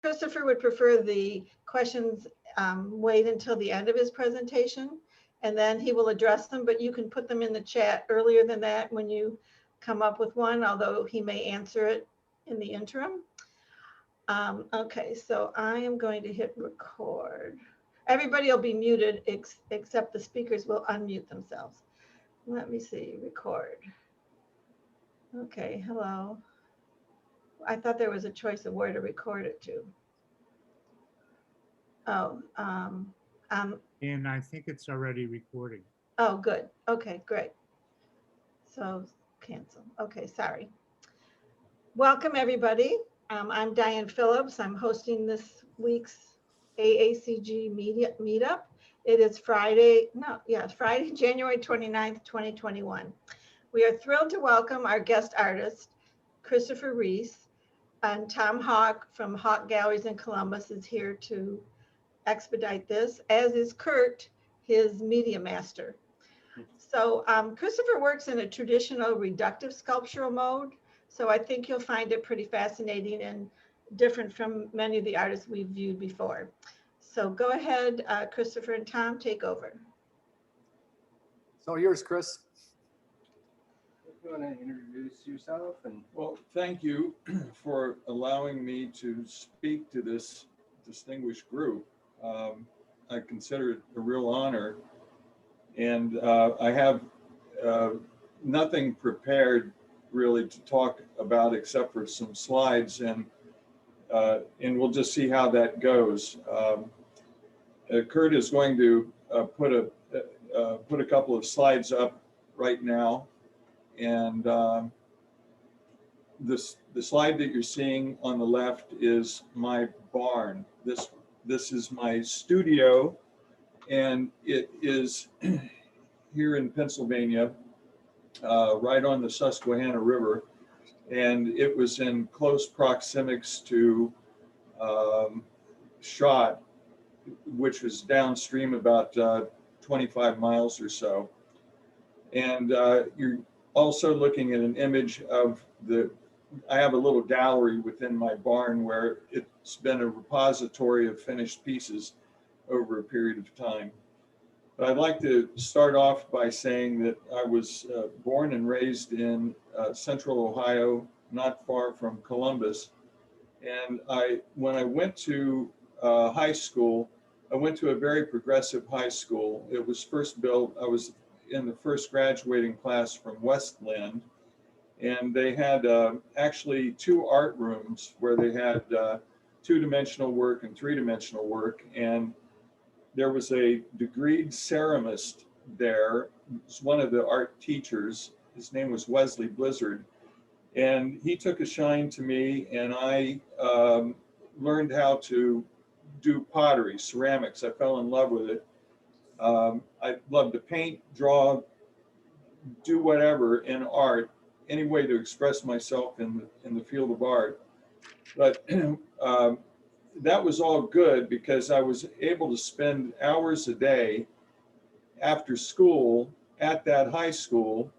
Christopher would prefer the questions wait until the end of his presentation, and then he will address them, but you can put them in the chat earlier than that when you come up with one, although he may answer it in the interim. Okay, so I am going to hit record. Everybody will be muted except the speakers will unmute themselves. Let me see, record. Okay, hello. I thought there was a choice of where to record it to. Oh, And I think it's already recording. oh, good. Okay, great. So cancel. Okay, sorry. Welcome, everybody. I'm Diane Phillips. I'm hosting this week's AACG meetup. It is Friday, Friday, January 29th, 2021. We are thrilled to welcome our guest artist, Christopher Ries, and Tom Hawk from Hawk Galleries in Columbus is here to expedite this, as is Kurt, his media master. So Christopher works in a traditional reductive sculptural mode. So I think you'll find it pretty fascinating and different from many of the artists we've viewed before. So go ahead, Christopher and Tom, take over. So yours, Chris. You want to introduce yourself? Well, thank you for allowing me to speak to this distinguished group. I consider it a real honor, and I have nothing prepared really to talk about except for some slides, and we'll just see how that goes. Kurt is going to put a couple of slides up right now, and the slide that you're seeing on the left is my barn. This is my studio, and it is here in Pennsylvania, right on the Susquehanna River, and it was in close proximics to Shot, which was downstream about 25 miles or so. And you're also looking at an image of I have a little gallery within my barn where it's been a repository of finished pieces over a period of time. But I'd like to start off by saying that I was born and raised in central Ohio, not far from Columbus. And when I went to high school, I went to a very progressive high school. It was first built, I was in the first graduating class from West Lynn, and they had actually two art rooms where they had two-dimensional work and three-dimensional work. And there was a degreed ceramist there. He was one of the art teachers. His name was Wesley Blizzard. And he took a shine to me, and I learned how to do pottery, ceramics. I fell in love with it. I loved to paint, draw, do whatever in art, any way to express myself in the field of art. But that was all good because I was able to spend hours a day after school at that high school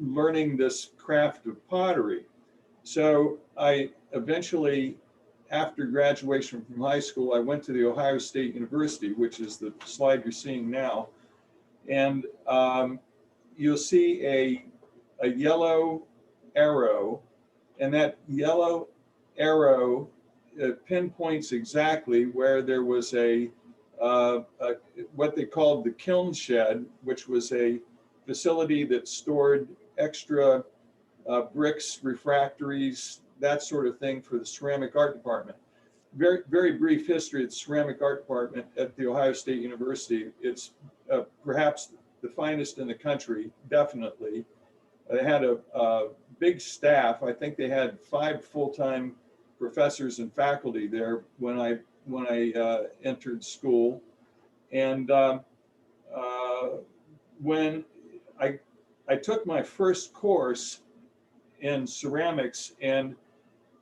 learning this craft of pottery. So I eventually, after graduation from high school, I went to the Ohio State University, which is the slide you're seeing now. And you'll see a yellow arrow, and that yellow arrow pinpoints exactly where there was what they called the kiln shed, which was a facility that stored extra bricks, refractories, that sort of thing for the ceramic art department. Very, very brief history of the ceramic art department at the Ohio State University. It's perhaps the finest in the country, definitely. They had a big staff. I think they had 5 full-time professors and faculty there when I entered school. And when I took my first course in ceramics, and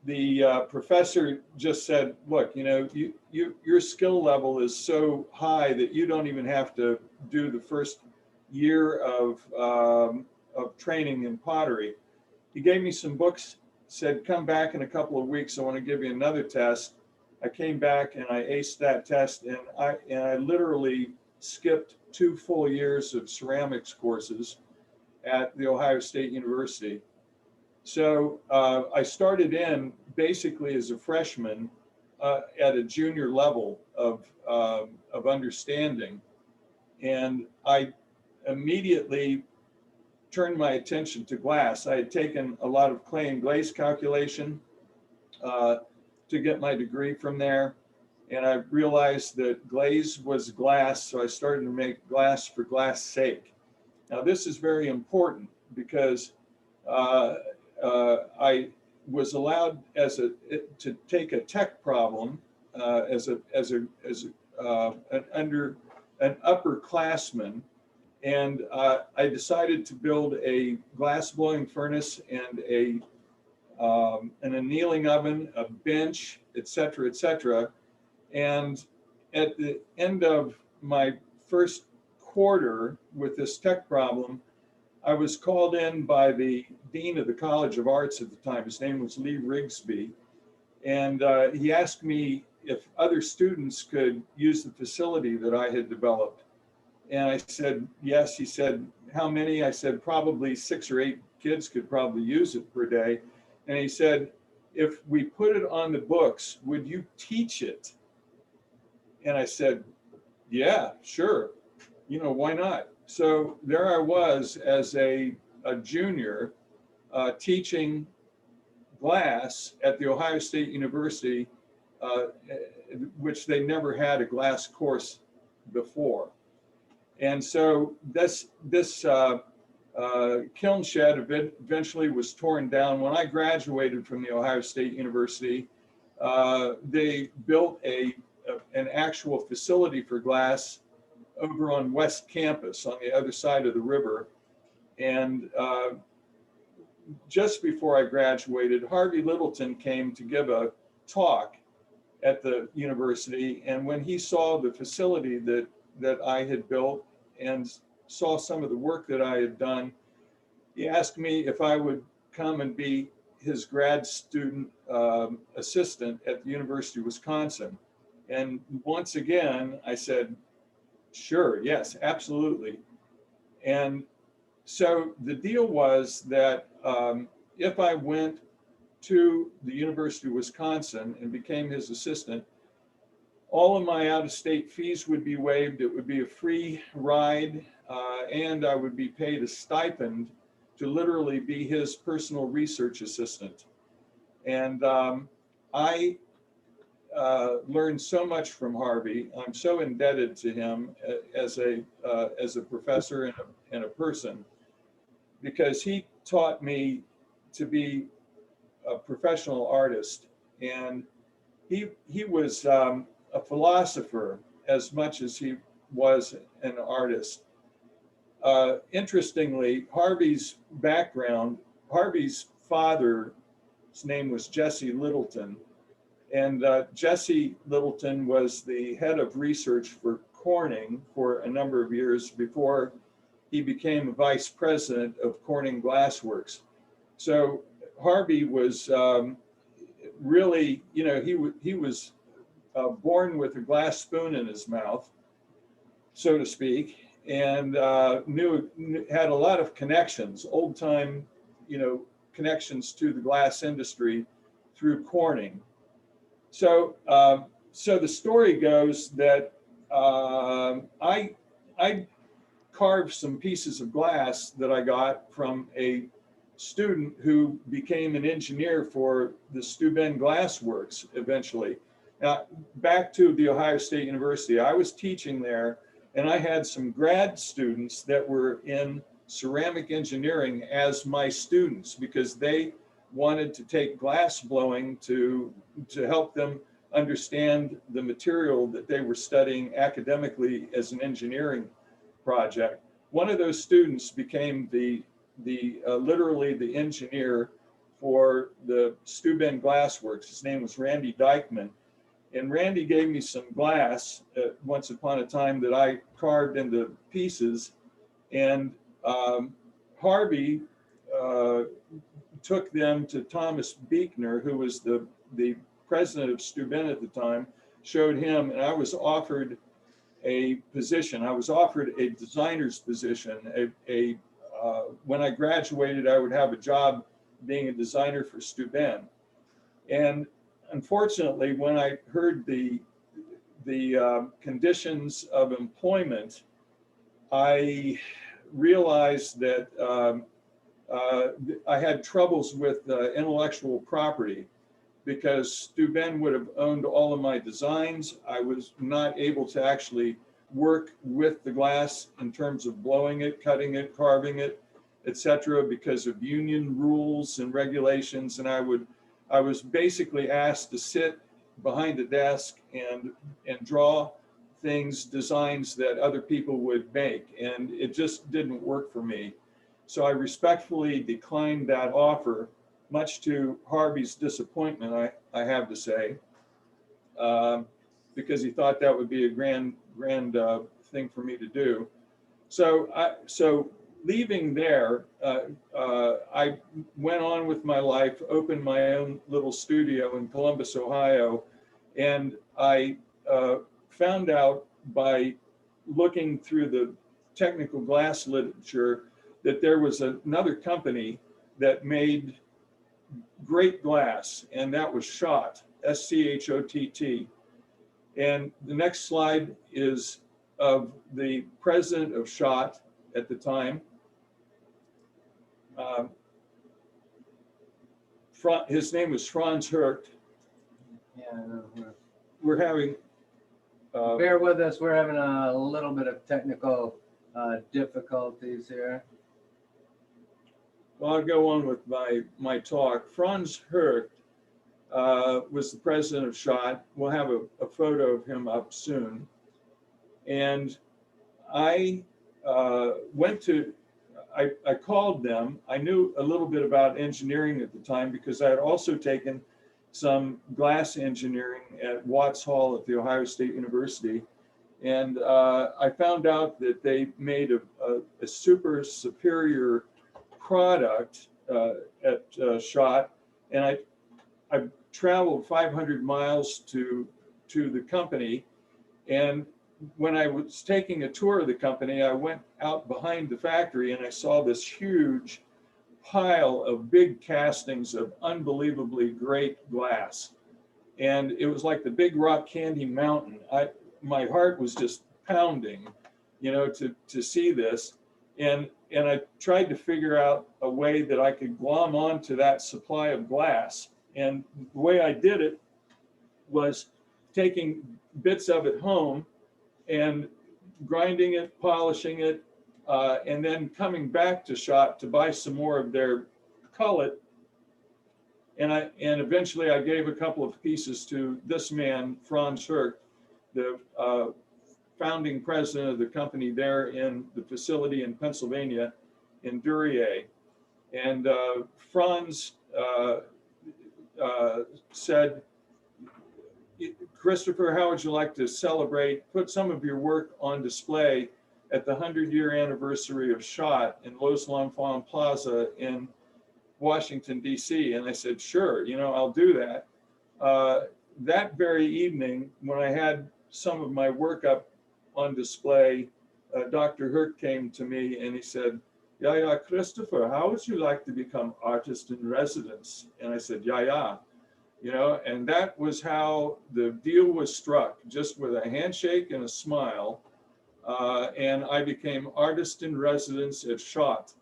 the professor just said, look, you know, your skill level is so high that you don't even have to do the first year of training in pottery. He gave me some books said, come back in a couple of weeks. I want to give you another test. I came back and I aced that test, and I literally skipped 2 full years of ceramics courses at The Ohio State University. So I started in basically as a freshman at a junior level of understanding. And I immediately turned my attention to glass. I had taken a lot of clay and glaze calculation to get my degree from there. And I realized that glaze was glass, so I started to make glass for glass sake. Now this is very important because I was allowed to take a tech problem as an upperclassman, and I decided to build a glass blowing furnace and an annealing oven, a bench, et cetera, And at the end of my first quarter with this tech problem, I was called in by the dean of the College of Arts at the time. His name was Lee Rigsby. And he asked me if other students could use the facility that I had developed. And I said, yes. He said, how many? I said, probably 6 or 8 kids could probably use it per day. And he said, if we put it on the books, would you teach it? And I said, yeah, sure. You know, why not? So there I was as a junior teaching glass at The Ohio State University, which they never had a glass course before. And so this kiln shed eventually was torn down. When I graduated from The Ohio State University, they built an actual facility for glass over on West Campus on the other side of the river. And just before I graduated, Harvey Littleton came to give a talk at the university. And when he saw the facility that I had built and saw some of the work that I had done, he asked me if I would come and be his grad student assistant at the University of Wisconsin. And once again, I said, sure, yes, absolutely. And so the deal was that if I went to the University of Wisconsin and became his assistant, all of my out-of-state fees would be waived. It would be a free ride, and I would be paid a stipend to literally be his personal research assistant. And I learned so much from Harvey. I'm so indebted to him as a professor and a person, because he taught me to be a professional artist. And he was a philosopher as much as he was an artist. Interestingly, Harvey's background, Harvey's father's name was Jesse Littleton. And Jesse Littleton was the head of research for Corning for a number of years before he became vice president of Corning Glassworks. So Harvey was really, you know, he was born with a glass spoon in his mouth, so to speak, and had a lot of connections, old time, you know, connections to the glass industry through Corning. So, so the story goes that I carved some pieces of glass that I got from a student who became an engineer for the Steuben Glass Works eventually. Now, back to the Ohio State University, I was teaching there, and I had some grad students that were in ceramic engineering as my students because they wanted to take glass blowing to help them understand the material that they were studying academically as an engineering project. One of those students became literally the engineer for the Steuben Glass Works. His name was Randy Dykeman. And Randy gave me some glass once upon a time that I carved into pieces. And Harvey took them to Thomas Buechner, who was the president of Steuben at the time, showed him, and I was offered a position. I was offered a designer's position. When I graduated, I would have a job being a designer for Steuben. And unfortunately, when I heard the conditions of employment, I realized that I had troubles with intellectual property, because Steuben would have owned all of my designs. I was not able to actually work with the glass in terms of blowing it, cutting it, carving it, etc., because of union rules and regulations. And I was basically asked to sit behind a desk and draw things, designs that other people would make, and it just didn't work for me. So I respectfully declined that offer, much to Harvey's disappointment, I have to say, because he thought that would be a grand thing for me to do. So leaving there, I went on with my life, opened my own little studio in Columbus, Ohio, and I found out by looking through the technical glass literature that there was another company that made great glass, and that was Schott, S-C-H-O-T-T. And the next slide is of the president of Schott at the time. His name was Franz Hergt. Yeah, We're having... bear with us, we're having a little bit of technical difficulties here. Well, I'll go on with my talk. Franz Hergt was the president of Schott. We'll have a photo of him up soon. And I I called them. I knew a little bit about engineering at the time because I had also taken some glass engineering at Watts Hall at the Ohio State University. And I found out that they made a super superior product at Schott, and I traveled 500 miles to the company. And when I was taking a tour of the company, I went out behind the factory and I saw this huge pile of big castings of unbelievably great glass. And it was like the Big Rock Candy Mountain. My heart was just pounding, you know, to see this. And I tried to figure out a way that I could glom onto that supply of glass. And the way I did it was taking bits of it home and grinding it, polishing it, and then coming back to Schott to buy some more of their cullet. And eventually I gave a couple of pieces to this man, Franz Hergt, the founding president of the company there in the facility in Pennsylvania, in Duryea. And Franz said, Christopher, how would you like to celebrate, put some of your work on display at the 100-year anniversary of Schott in Los L'Enfants Plaza in Washington, D.C.? And I said, sure, you know, I'll do that. That very evening, when I had some of my work up on display, Dr. Hergt came to me and he said, yeah, Christopher, how would you like to become artist in residence? And I said, yeah. You know, and that was how the deal was struck, just with a handshake and a smile. And I became artist in residence at Schott.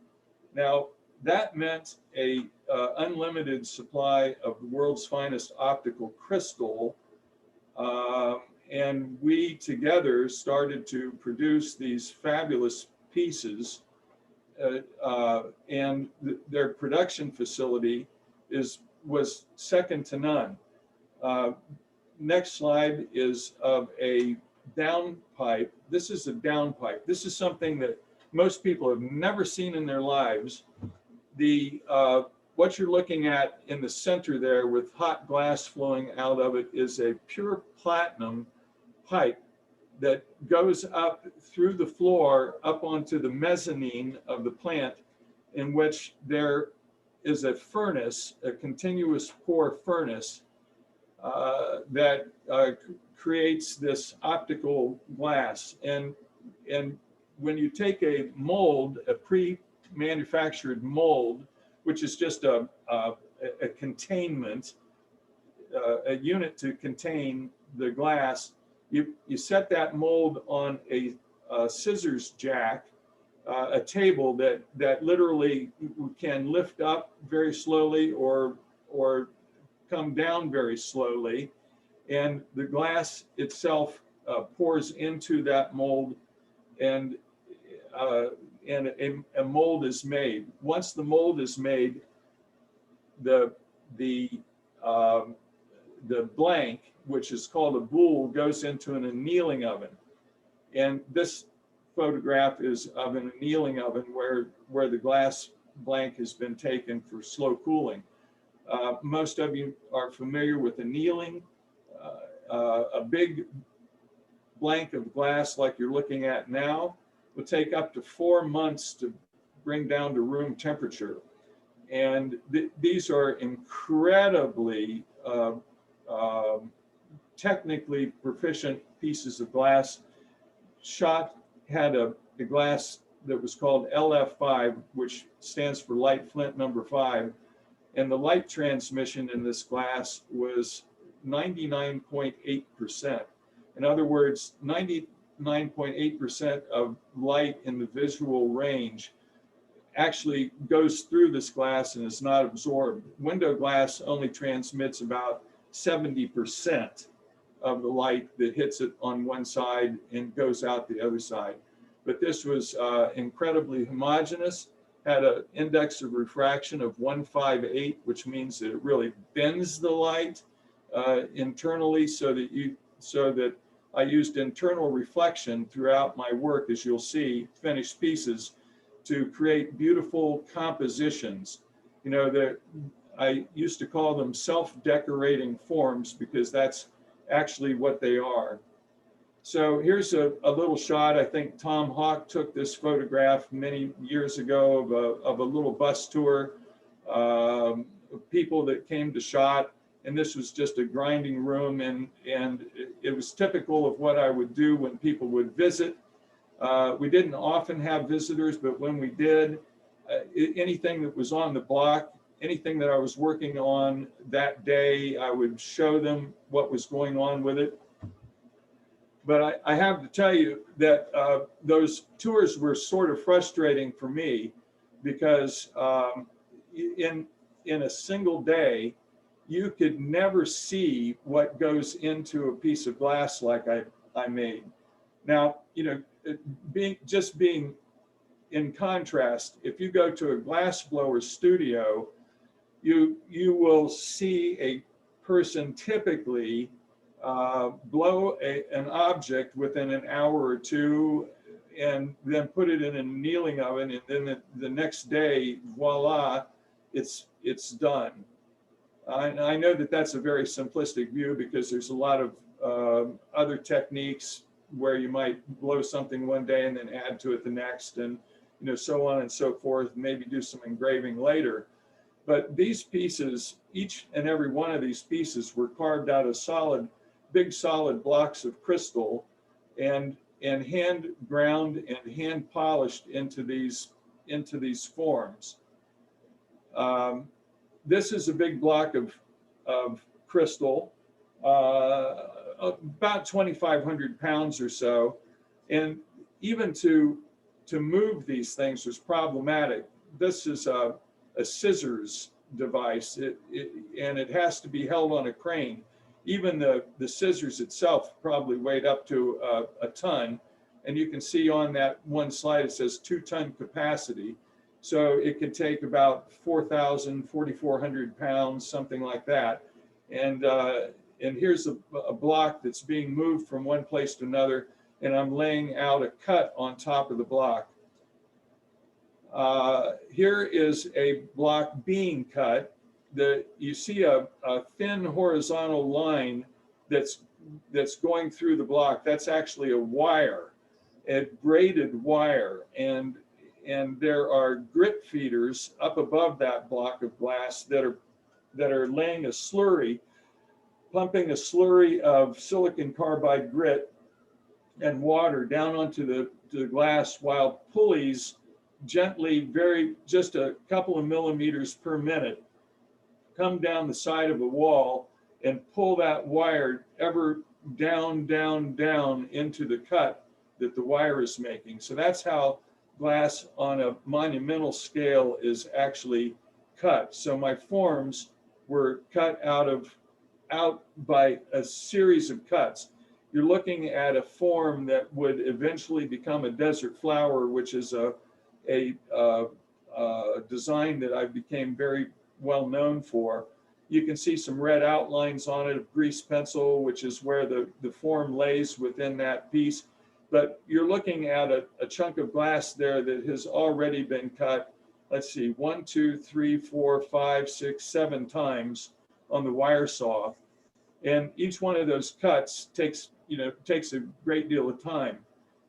Now, that meant a unlimited supply of the world's finest optical crystal. And we together started to produce these fabulous pieces. And their production facility was second to none. Next slide is of a downpipe. This is a downpipe. This is something that most people have never seen in their lives. What you're looking at in the center there with hot glass flowing out of it is a pure platinum pipe that goes up through the floor up onto the mezzanine of the plant, in which there is a furnace, a continuous pour furnace that creates this optical glass. And when you take a mold, a pre-manufactured mold, which is just a containment, a unit to contain the glass, you set that mold on a scissors jack, a table that literally can lift up very slowly or come down very slowly, and the glass itself pours into that mold, and a mold is made. Once the mold is made, the blank, which is called a boule, goes into an annealing oven. And this photograph is of an annealing oven where the glass blank has been taken for slow cooling. Most of you are familiar with annealing. A big blank of glass like you're looking at now will take up to 4 months to bring down to room temperature. And these are incredibly technically proficient pieces of glass. Schott had a glass that was called LF5, which stands for light flint number 5. And the light transmission in this glass was 99.8%. In other words, 99.8% of light in the visual range actually goes through this glass and is not absorbed. Window glass only transmits about 70% of the light that hits it on one side and goes out the other side. But this was incredibly homogeneous, had an index of refraction of 158, which means that it really bends the light internally, so that I used internal reflection throughout my work, as you'll see, finished pieces, to create beautiful compositions. You know, I used to call them self-decorating forms, because that's actually what they are. So here's a little shot. I think Tom Hawk took this photograph many years ago of a little bus tour, people that came to Schott, and this was just a grinding room, and it was typical of what I would do when people would visit. We didn't often have visitors, but when we did, anything that was on the block, anything that I was working on that day, I would show them what was going on with it. But I have to tell you that those tours were sort of frustrating for me, because in a single day, you could never see what goes into a piece of glass like I made. Now, you know, being in contrast, if you go to a glassblower studio, you will see a person typically blow an object within an hour or two, and then put it in an annealing oven, and then the next day, voila, it's done. I know that that's a very simplistic view, because there's a lot of other techniques where you might blow something one day and then add to it the next, and you know, so on and so forth, maybe do some engraving later. But these pieces, each and every one of these pieces, were carved out of big solid blocks of crystal, and hand ground and hand polished into these forms. This is a big block of crystal, about 2,500 pounds or so, and even to move these things was problematic. This is a scissors device, and it has to be held on a crane. Even the scissors itself probably weighed up to a ton, and you can see on that one slide it says 2-ton capacity. So it could take about 4,400 pounds, something like that. And here's a block that's being moved from one place to another, and I'm laying out a cut on top of the block. Here is a block being cut. You see a thin horizontal line that's going through the block. That's actually a wire, a braided wire, and and there are grit feeders up above that block of glass that are laying a slurry, pumping a slurry of silicon carbide grit and water down onto the glass, while pulleys gently, just a couple of millimeters per minute, come down the side of a wall and pull that wire ever down, down, down into the cut that the wire is making. So that's how glass on a monumental scale is actually cut. So my forms were cut out by a series of cuts. You're looking at a form that would eventually become a desert flower, which is a design that I became very well known for. You can see some red outlines on it of grease pencil, which is where the form lays within that piece. But you're looking at a chunk of glass there that has already been cut, let's see, 1, 2, 3, 4, 5, 6, 7 times on the wire saw. And each one of those cuts takes a great deal of time.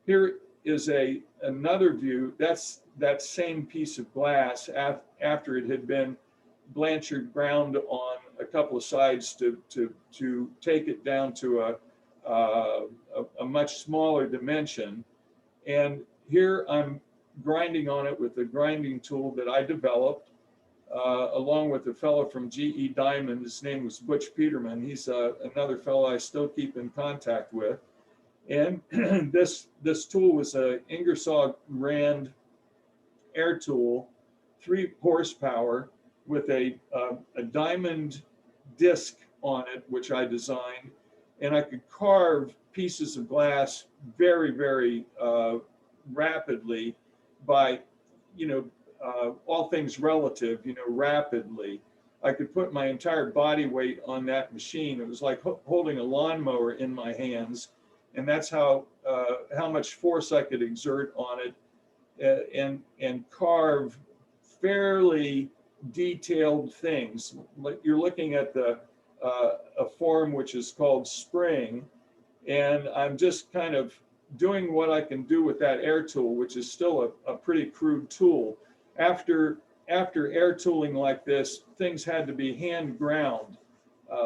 Here is another view. That's that same piece of glass after it had been Blanchard ground on a couple of sides to take it down to a much smaller dimension. And here I'm grinding on it with a grinding tool that I developed along with a fellow from GE Diamond. His name was Butch Peterman. He's another fellow I still keep in contact with. And this tool was a Ingersoll Rand air tool, 3 horsepower, with a diamond disc on it, which I designed, and I could carve pieces of glass very, very rapidly by, all things relative, rapidly. I could put my entire body weight on that machine. It was like holding a lawnmower in my hands, and that's how much force I could exert on it and carve fairly detailed things. You're looking at a form which is called spring, and I'm just kind of doing what I can do with that air tool, which is still a pretty crude tool. After air tooling like this, things had to be hand ground,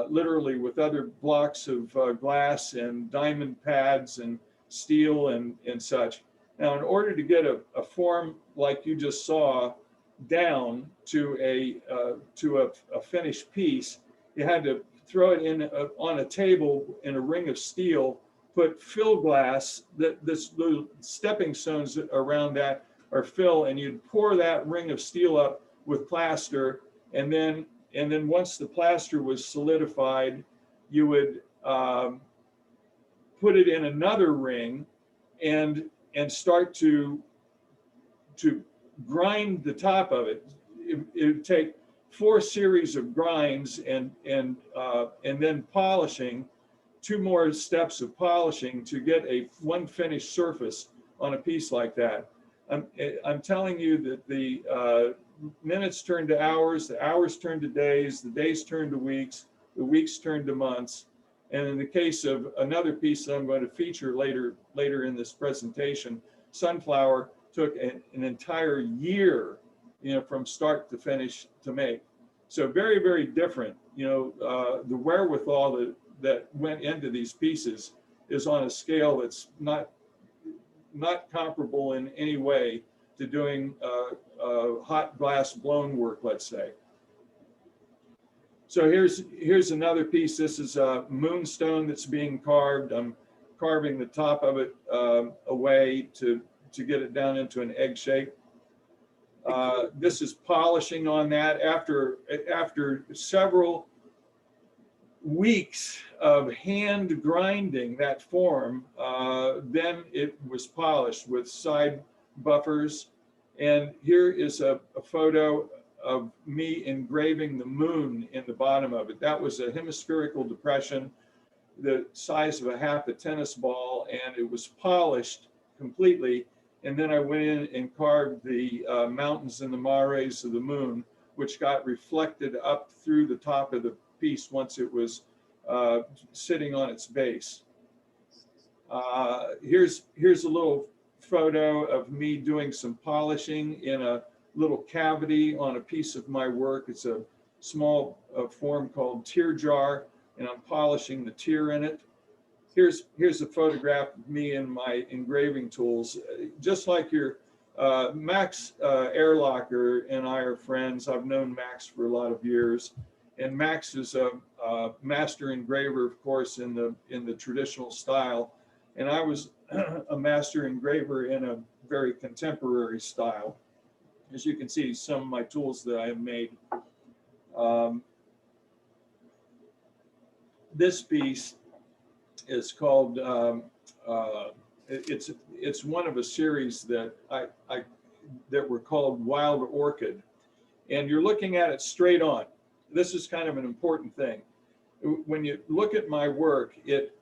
literally with other blocks of glass and diamond pads and steel and such. Now, in order to get a form like you just saw down to a finished piece, you had to throw it in on a table in a ring of steel, put fill glass, this little stepping stones around that are fill, and you'd pour that ring of steel up with plaster, and then once the plaster was solidified, you would put it in another ring and start to grind the top of it. It would take 4 series of grinds and then polishing, 2 more steps of polishing to get one finished surface on a piece like that. I'm telling you that the minutes turn to hours, the hours turn to days, the days turn to weeks, the weeks turn to months. And in the case of another piece that I'm going to feature later in this presentation, Sunflower took an entire year, from start to finish to make. So very, very different. The wherewithal that went into these pieces is on a scale that's not comparable in any way to doing hot glass blown work, let's say. So here's another piece. This is a moonstone that's being carved. I'm carving the top of it away to get it down into an egg shape. This is polishing on that. After several weeks of hand grinding that form, then it was polished with side buffers. And here is a photo of me engraving the moon in the bottom of it. That was a hemispherical depression, the size of a half a tennis ball, and it was polished completely. And then I went in and carved the mountains and the mares of the moon, which got reflected up through the top of the piece once it was sitting on its base. Here's a little photo of me doing some polishing in a little cavity on a piece of my work. It's a small form called tear jar, and I'm polishing the tear in it. Here's a photograph of me and my engraving tools. Just like your Max Airlocker and I are friends. I've known Max for a lot of years, and Max is a master engraver, of course, in the traditional style, and I was a master engraver in a very contemporary style. As you can see, some of my tools that I have made. This piece is called, it's one of a series that that were called Wild Orchid. And you're looking at it straight on. This is kind of an important thing. When you look at my work, it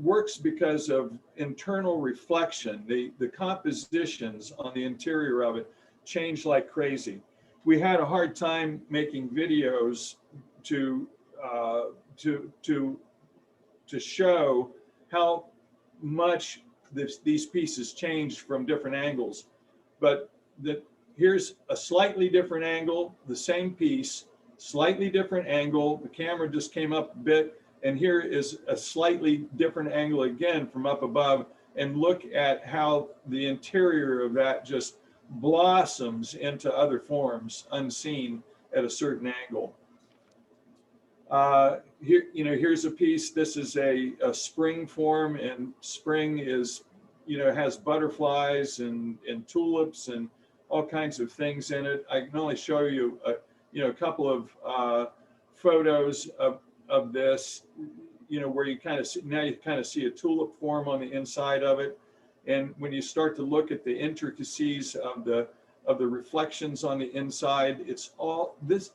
works because of internal reflection. The compositions on the interior of it change like crazy. We had a hard time making videos to show how much these pieces changed from different angles. But here's a slightly different angle, the same piece, slightly different angle. The camera just came up a bit, and here is a slightly different angle again from up above. And look at how the interior of that just blossoms into other forms unseen at a certain angle. Here, here's a piece. This is a spring form, and spring is, has butterflies and tulips and all kinds of things in it. I can only show you, a couple of photos of this, where you kind of see, now you kind of see a tulip form on the inside of it. And when you start to look at the intricacies of the reflections on the inside, it's all this.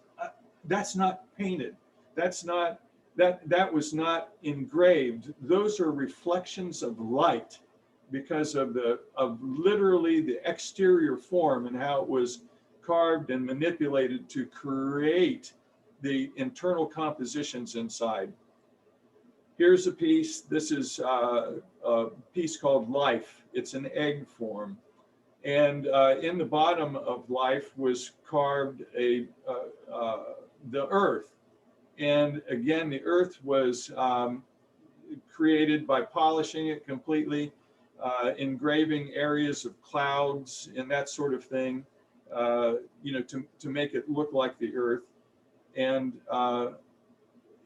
That's not painted. That's not that was not engraved. Those are reflections of light because of literally the exterior form and how it was carved and manipulated to create the internal compositions inside. Here's a piece. This is a piece called Life. It's an egg form. And in the bottom of Life was carved the earth. And again, the earth was created by polishing it completely, engraving areas of clouds and that sort of thing, to make it look like the earth. And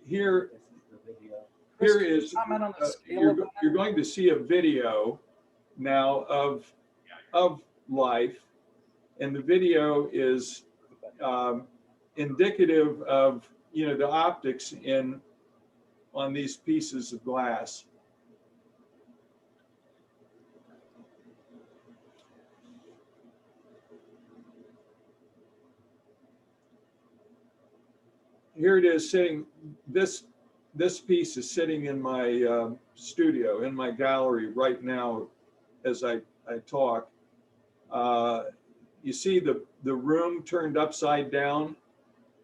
here is, you're going to see a video now of Life, and the video is indicative of the optics on these pieces of glass. Here it is sitting. This piece is sitting in my studio, in my gallery right now as I talk. You see the room turned upside down,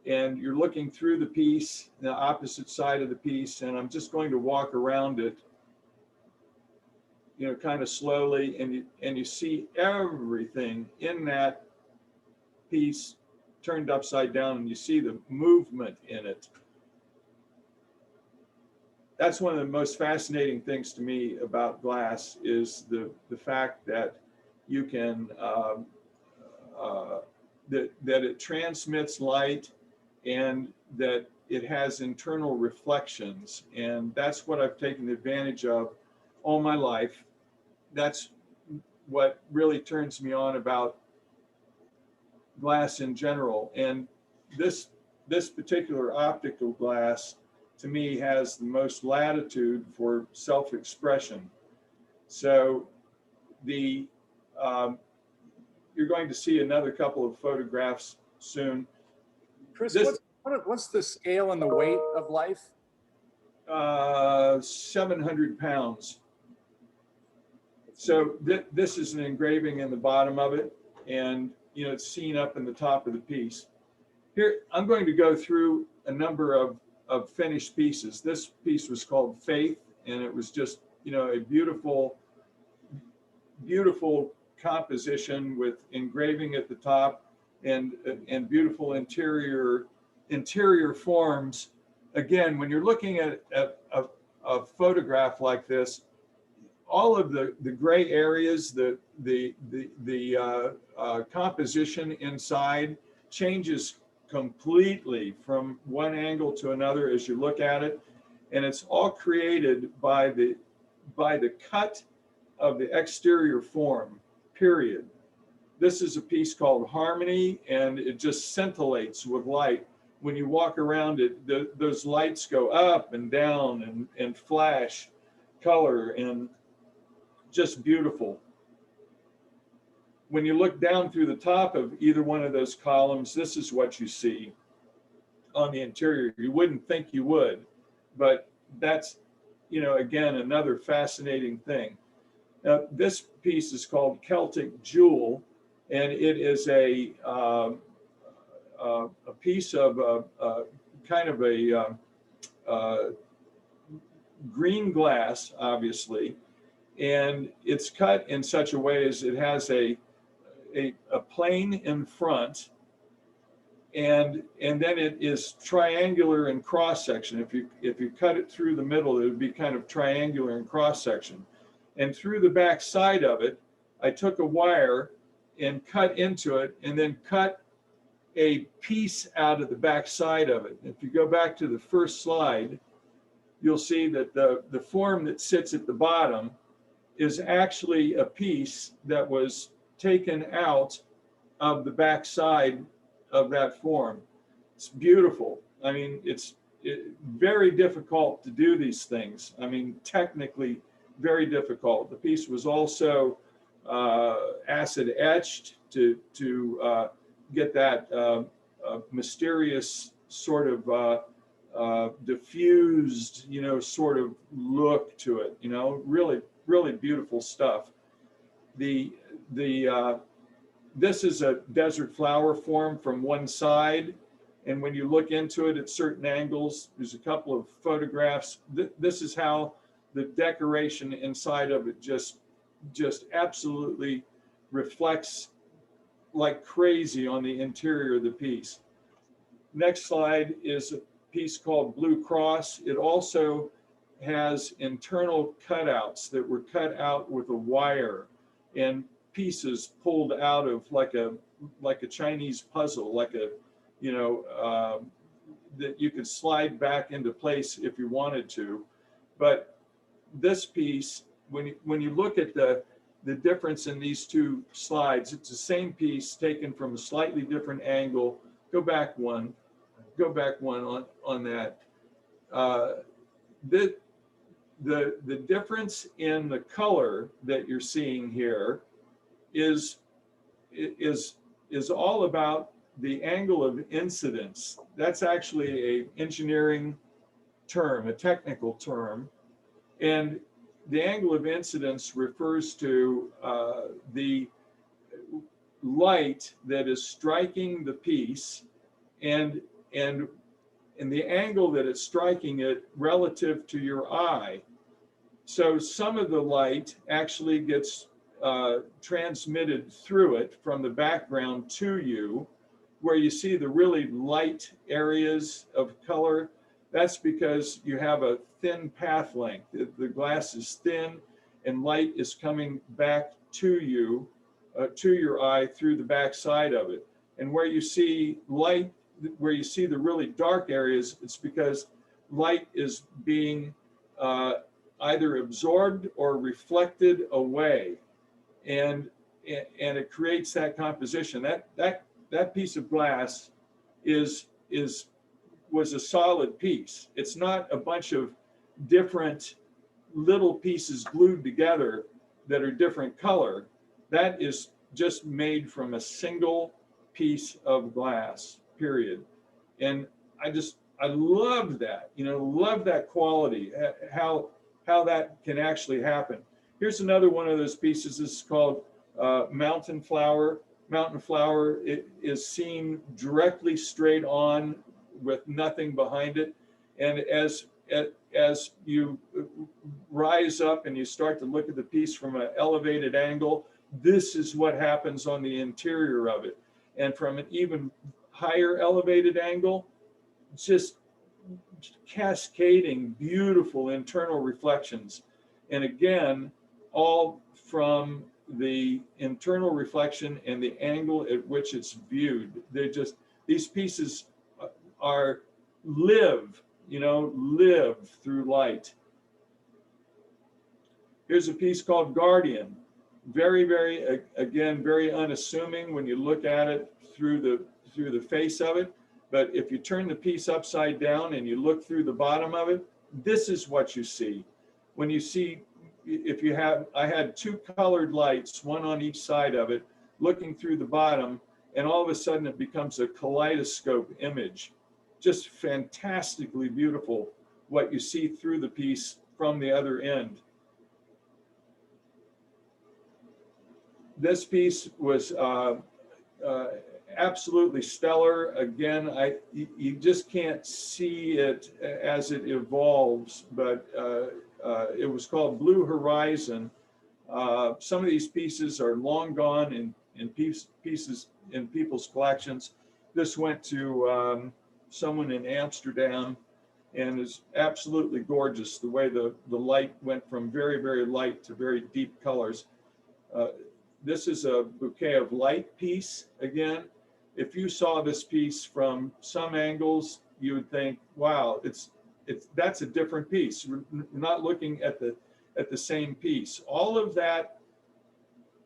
and you're looking through the piece, the opposite side of the piece, and I'm just going to walk around it, kind of slowly, and you see everything in that piece turned upside down, and you see the movement in it. That's one of the most fascinating things to me about glass, is the fact that you can that it transmits light, and that it has internal reflections. And that's what I've taken advantage of all my life. That's what really turns me on about glass in general. And this particular optical glass, to me, has the most latitude for self-expression. So you're going to see another couple of photographs soon. Chris, what's the scale and the weight of Life? 700 pounds. So this is an engraving in the bottom of it, and it's seen up in the top of the piece. Here, I'm going to go through a number of finished pieces. This piece was called Faith, and it was just, a beautiful beautiful composition with engraving at the top and beautiful interior forms. Again, when you're looking at a photograph like this, all of the gray areas, the composition inside changes completely from one angle to another as you look at it, and it's all created by the cut of the exterior form, period. This is a piece called Harmony, and it just scintillates with light. When you walk around it, those lights go up and down and flash color, and just beautiful. When you look down through the top of either one of those columns, this is what you see on the interior. You wouldn't think you would, but that's, you know, again, another fascinating thing. This piece is called Celtic Jewel, and it is a piece of kind of a green glass, obviously, and it's cut in such a way as it has a plane in front, and then it is triangular in cross section. If you cut it through the middle, it would be kind of triangular in cross section. And through the back side of it, I took a wire and cut into it, and then cut a piece out of the back side of it. If you go back to the first slide, you'll see that the form that sits at the bottom is actually a piece that was taken out of the back side of that form. It's beautiful. I mean, it's very difficult to do these things. I mean, technically very difficult. The piece was also acid etched to get that mysterious sort of diffused, you know, sort of look to it. You know, really beautiful stuff. This is a desert flower form from one side, and when you look into it at certain angles, there's a couple of photographs. This is how the decoration inside of it just absolutely reflects like crazy on the interior of the piece. Next slide is a piece called Blue Cross. It also has internal cutouts that were cut out with a wire and pieces pulled out of like a Chinese puzzle, like a, you know, that you could slide back into place if you wanted to. But this piece, when you look at the difference in these two slides, it's the same piece taken from a slightly different angle. Go back one on that. The difference in the color that you're seeing here is all about the angle of incidence. That's actually an engineering term, a technical term. And the angle of incidence refers to the light that is striking the piece and the angle that it's striking it relative to your eye. So some of the light actually gets transmitted through it from the background to you, where you see the really light areas of color. That's because you have a thin path length. The glass is thin and light is coming back to you, to your eye through the back side of it. And where you see light, where you see the really dark areas, it's because light is being either absorbed or reflected away. And it creates that composition. That piece of glass was a solid piece. It's not a bunch of different little pieces glued together that are different color. That is just made from a single piece of glass, period. And I love that, you know, love that quality, how that can actually happen. Here's another one of those pieces. This is called Mountain Flower. Mountain Flower, it is seen directly straight on with nothing behind it. And as as you rise up and you start to look at the piece from an elevated angle, this is what happens on the interior of it. And from an even higher elevated angle, just cascading beautiful internal reflections. And again, all from the internal reflection and the angle at which it's viewed. They're just, these pieces are live through light. Here's a piece called Guardian. Very, again, very unassuming when you look at it through the face of it. But if you turn the piece upside down and you look through the bottom of it, this is what you see. When you see, I had two colored lights, one on each side of it, looking through the bottom, and all of a sudden it becomes a kaleidoscope image. Just fantastically beautiful what you see through the piece from the other end. This piece was absolutely stellar. Again, you just can't see it as it evolves, but it was called Blue Horizon. Some of these pieces are long gone in pieces in people's collections. This went to someone in Amsterdam and is absolutely gorgeous, the way the light went from very, very light to very deep colors. This is a Bouquet of Light piece. Again, if you saw this piece from some angles, you would think, wow, that's a different piece. We're not looking at the same piece. All of that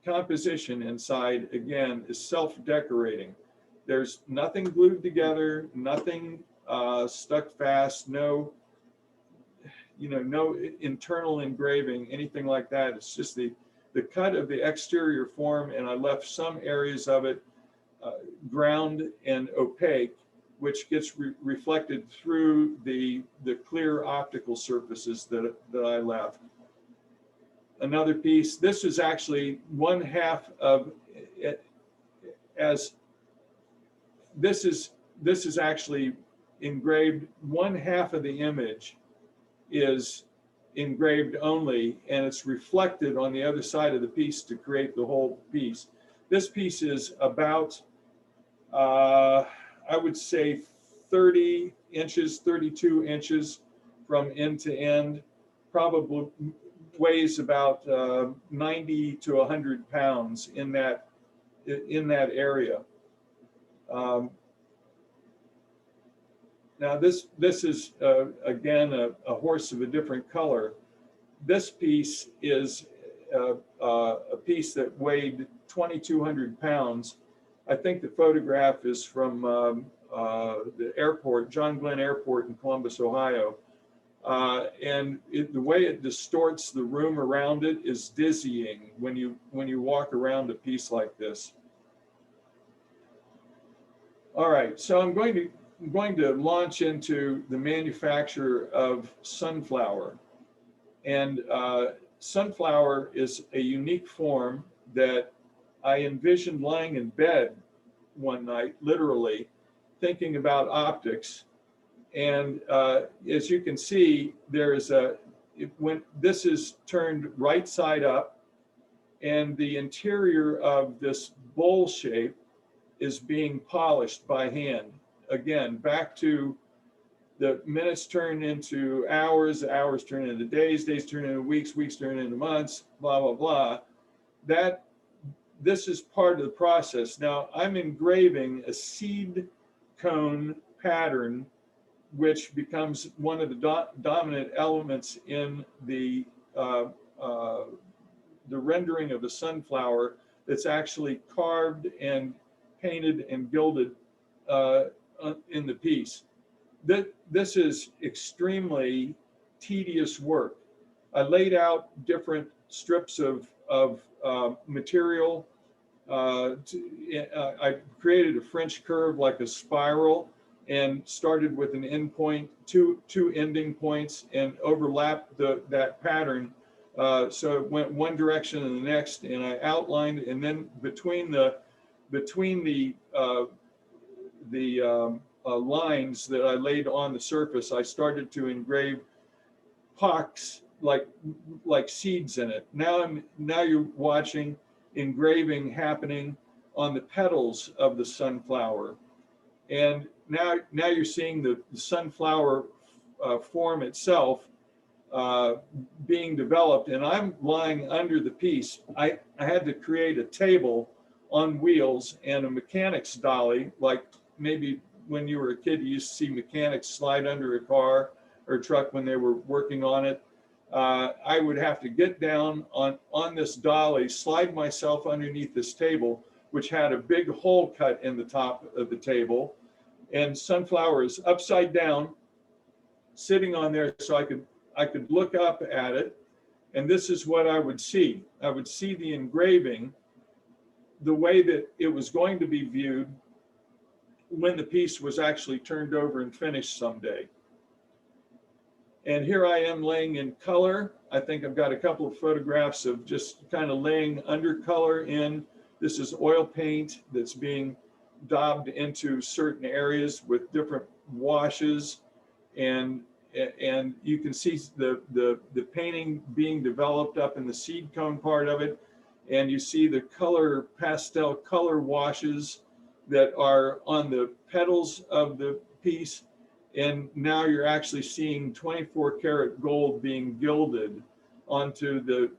composition inside, again, is self-decorating. There's nothing glued together, nothing stuck fast, no internal engraving, anything like that. It's just the cut of the exterior form, and I left some areas of it ground and opaque, which gets reflected through the clear optical surfaces that I left. Another piece, this is actually one half of it, as this is actually engraved. One half of the image is engraved only, and it's reflected on the other side of the piece to create the whole piece. This piece is about, I would say 30 inches, 32 inches from end to end, probably weighs about 90 to 100 pounds in that area. Now this is again a horse of a different color. This piece is a piece that weighed 2,200 pounds. I think the photograph is from the airport, John Glenn Airport in Columbus, Ohio. And the way it distorts the room around it is dizzying when you walk around a piece like this. All right, so I'm going to launch into the manufacture of sunflower. And sunflower is a unique form that I envisioned lying in bed one night, literally, thinking about optics. And as you can see, there is when this is turned right side up, and the interior of this bowl shape is being polished by hand. Again, back to the minutes turn into hours, hours turn into days, days turn into weeks, weeks turn into months, blah, blah, blah. This is part of the process. Now, I'm engraving a seed cone pattern, which becomes one of the dominant elements in the rendering of the sunflower that's actually carved and painted and gilded in the piece. This is extremely tedious work. I laid out different strips of material. I created a French curve like a spiral and started with an end point, two ending points, and overlapped that pattern. So it went one direction and the next, and I outlined, and then between the lines that I laid on the surface, I started to engrave pox like seeds in it. Now you're watching engraving happening on the petals of the sunflower, and now you're seeing the sunflower form itself being developed, and I'm lying under the piece. I had to create a table on wheels and a mechanics dolly, like maybe when you were a kid, you used to see mechanics slide under a car or a truck when they were working on it. I would have to get down on this dolly, slide myself underneath this table, which had a big hole cut in the top of the table, and sunflower is upside down, sitting on there, so I could look up at it, and this is what I would see. I would see the engraving the way that it was going to be viewed when the piece was actually turned over and finished someday. And here I am laying in color. I think I've got a couple of photographs of just kind of laying under color in. This is oil paint that's being daubed into certain areas with different washes, and you can see the painting being developed up in the seed cone part of it, and you see the color, pastel color washes that are on the petals of the piece, and now you're actually seeing 24 karat gold being gilded onto the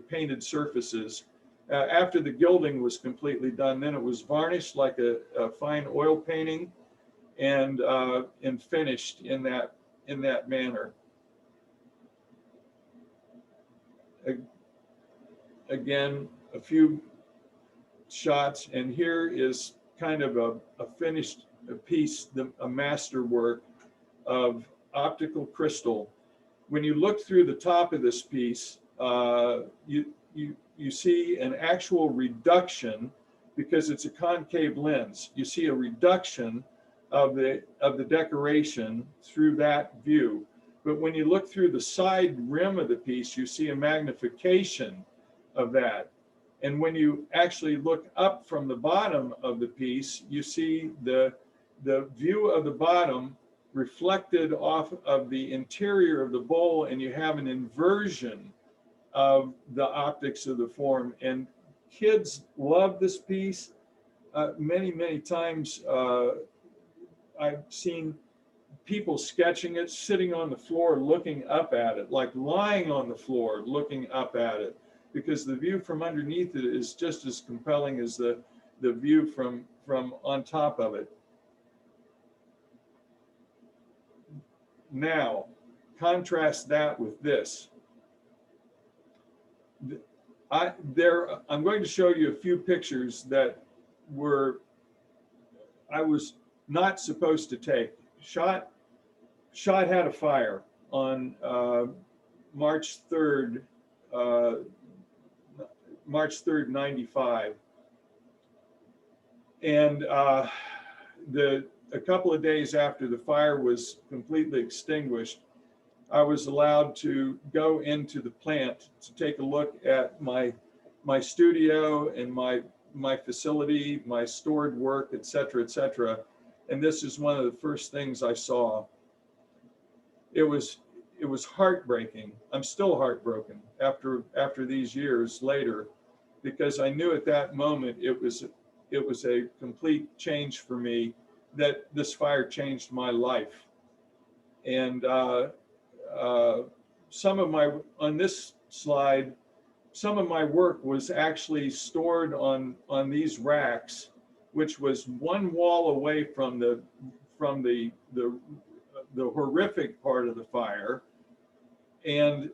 painted surfaces. After the gilding was completely done, then it was varnished like a fine oil painting, and finished in that manner. Again, a few shots, and here is kind of a finished piece, a masterwork of optical crystal. When you look through the top of this piece, you see an actual reduction, because it's a concave lens. You see a reduction of the decoration through that view. But when you look through the side rim of the piece, you see a magnification of that. And when you actually look up from the bottom of the piece, you see the view of the bottom reflected off of the interior of the bowl, and you have an inversion of the optics of the form. And kids love this piece. Many times I've seen people sketching it, sitting on the floor, looking up at it, like lying on the floor, looking up at it, because the view from underneath it is just as compelling as the view from on top of it. Now, contrast that with this. I'm going to show you a few pictures that I was not supposed to take. Shot had a fire on March 3rd, 95. And a couple of days after the fire was completely extinguished, I was allowed to go into the plant to take a look at my studio and my facility, my stored work, et cetera, et cetera. And this is one of the first things I saw. It was heartbreaking. I'm still heartbroken after these years later, because I knew at that moment it was a complete change for me, that this fire changed my life. And on this slide, some of my work was actually stored on these racks, which was one wall away from the horrific part of the fire, and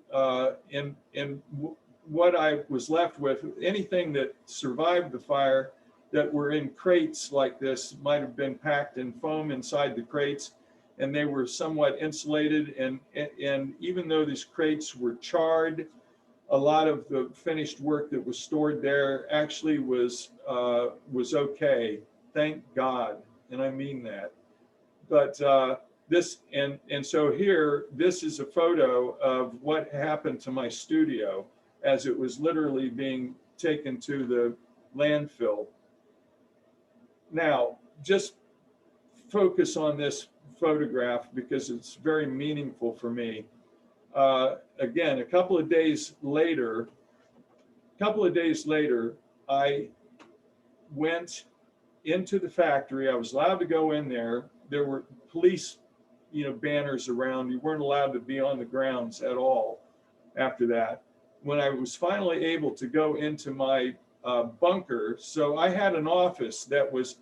what I was left with, anything that survived the fire that were in crates like this might have been packed in foam inside the crates, and they were somewhat insulated, and even though these crates were charred, a lot of the finished work that was stored there actually was okay. Thank God, and I mean that. But so here, this is a photo of what happened to my studio as it was literally being taken to the landfill. Now, just focus on this photograph because it's very meaningful for me. Again, a couple of days later, I went into the factory. I was allowed to go in there. There were police, banners around. You weren't allowed to be on the grounds at all after that. When I was finally able to go into my bunker, so I had an office that was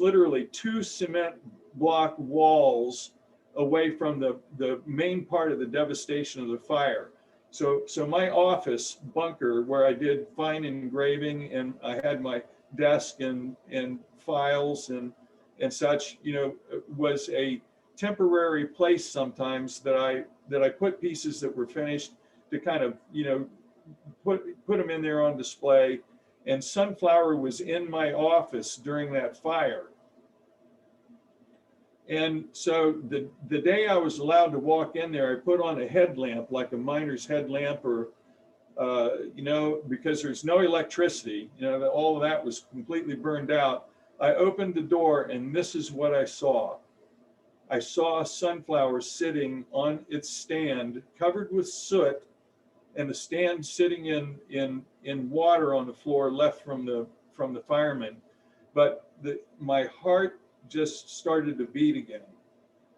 literally 2 cement block walls away from the main part of the devastation of the fire. So my office bunker, where I did fine engraving, and I had my desk and files and such, was a temporary place sometimes that I put pieces that were finished to kind of, put them in there on display. And Sunflower was in my office during that fire. And so the day I was allowed to walk in there, I put on a headlamp, like a miner's headlamp, or, because there's no electricity, all of that was completely burned out. I opened the door and this is what I saw. I saw Sunflower sitting on its stand covered with soot, and the stand sitting in water on the floor left from the firemen. But my heart just started to beat again,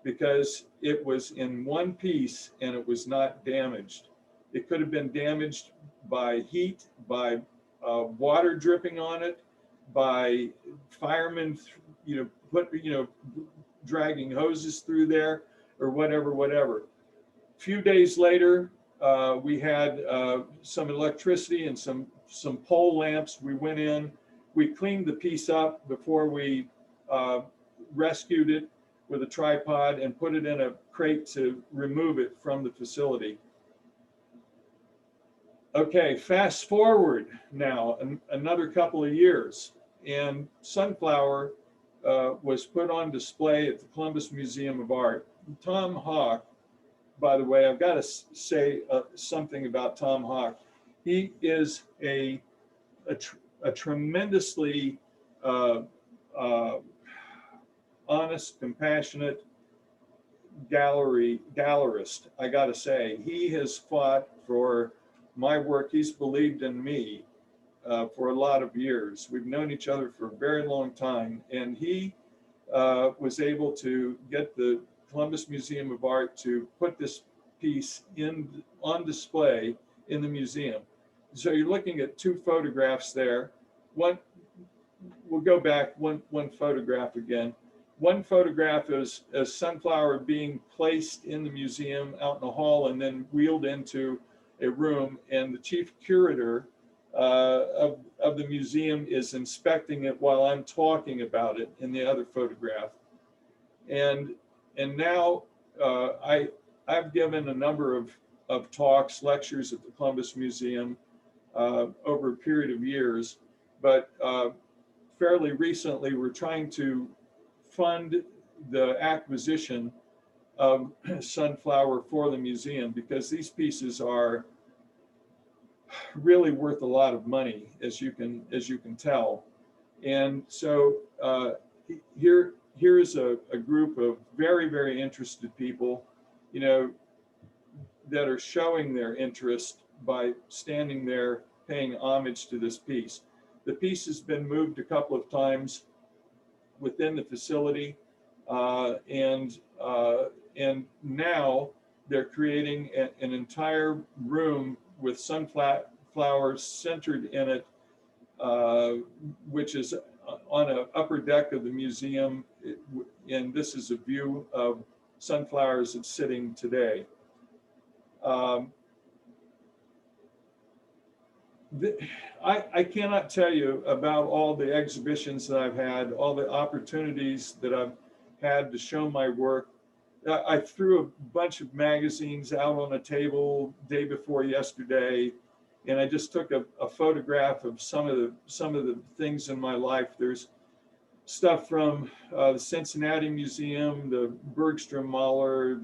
because it was in one piece and it was not damaged. It could have been damaged by heat, by water dripping on it, by firemen, dragging hoses through there, or whatever. A few days later, we had some electricity and some pole lamps. We went in, we cleaned the piece up before we rescued it with a tripod and put it in a crate to remove it from the facility. Okay, fast forward now another couple of years, and Sunflower was put on display at the Columbus Museum of Art. Tom Hawk, by the way, I've got to say something about Tom Hawk. He is a tremendously honest, compassionate gallerist. I got to say, he has fought for my work. He's believed in me for a lot of years. We've known each other for a very long time, and he was able to get the Columbus Museum of Art to put this piece on display in the museum. So you're looking at 2 photographs there. One, we'll go back one photograph again. One photograph is a Sunflower being placed in the museum out in the hall and then wheeled into a room, and the chief curator of the museum is inspecting it while I'm talking about it in the other photograph. And now I've given a number of talks, lectures at the Columbus Museum over a period of years, but fairly recently we're trying to fund the acquisition of Sunflower for the museum, because these pieces are really worth a lot of money, as you can tell. And so here is a group of very, very interested people, that are showing their interest by standing there paying homage to this piece. The piece has been moved a couple of times within the facility, and now they're creating an entire room with sunflowers centered in it, which is on an upper deck of the museum, and this is a view of Sunflowers that's sitting today. I cannot tell you about all the exhibitions that I've had, all the opportunities that I've had to show my work. I threw a bunch of magazines out on a table day before yesterday, and I just took a photograph of some of the things in my life. There's stuff from the Cincinnati Museum, the Bergstrom Mahler,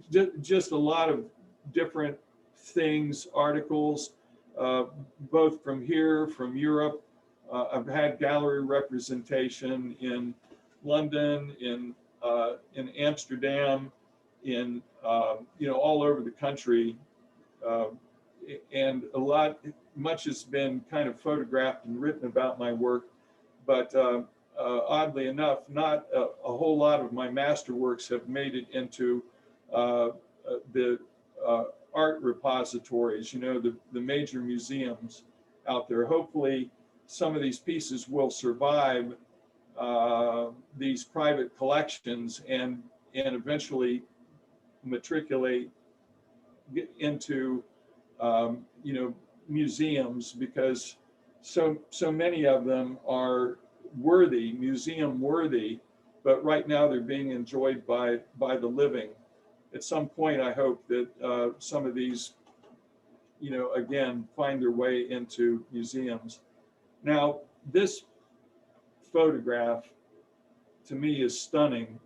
just a lot of different things, articles, both from here, from Europe. I've had gallery representation in London, in in Amsterdam, in all over the country, and much has been kind of photographed and written about my work, but oddly enough, not a whole lot of my masterworks have made it into the art repositories, the major museums out there. Hopefully, some of these pieces will survive these private collections and eventually matriculate into museums, because so many of them are museum worthy, but right now they're being enjoyed by the living. At some point, I hope that some of these, again, find their way into museums. Now, this photograph to me is stunning,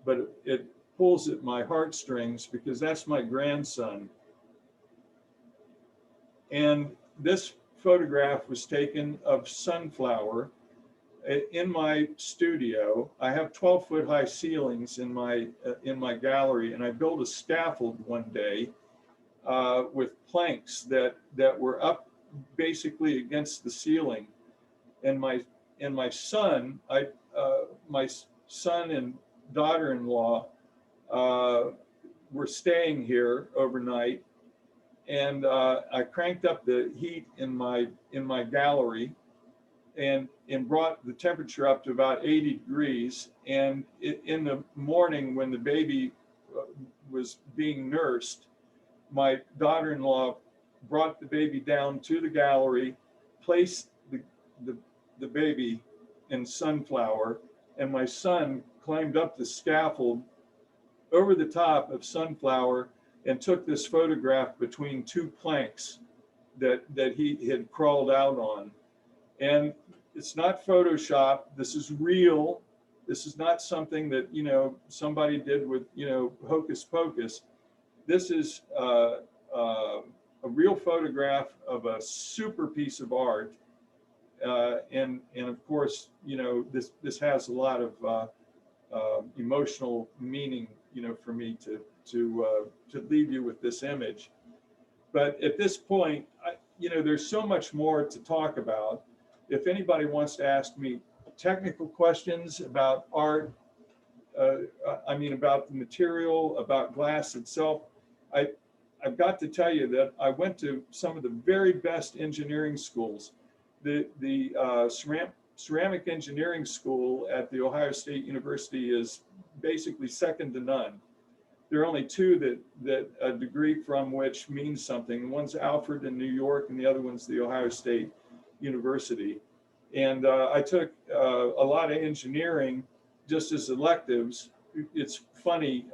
but it pulls at my heartstrings because that's my grandson. And this photograph was taken of sunflower in my studio. I have 12-foot high ceilings in my gallery, and I built a scaffold one day with planks that were up basically against the ceiling. And my son and daughter-in-law were staying here overnight, and I cranked up the heat in my gallery and brought the temperature up to about 80 degrees. And in the morning, when the baby was being nursed, my daughter-in-law brought the baby down to the gallery, placed the baby in sunflower, and my son climbed up the scaffold over the top of sunflower and took this photograph between two planks that he had crawled out on. And it's not Photoshop. This is real. This is not something that, somebody did with, hocus pocus. This is a real photograph of a super piece of art. And of course, this has a lot of emotional meaning, for me to leave you with this image. But at this point, there's so much more to talk about. If anybody wants to ask me technical questions about art, about the material, about glass itself, I've got to tell you that I went to some of the very best engineering schools. The ceramic engineering school at The Ohio State University is basically second to none. There are only two that a degree from which means something. One's Alfred in New York, and the other one's The Ohio State University. And I took a lot of engineering just as electives. It's funny,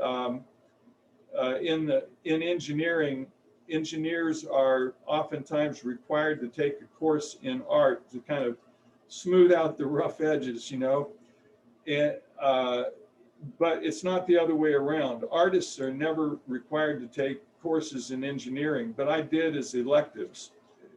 in engineering, engineers are oftentimes required to take a course in art to kind of smooth out the rough edges, And, but it's not the other way around. Artists are never required to take courses in engineering, but I did as electives.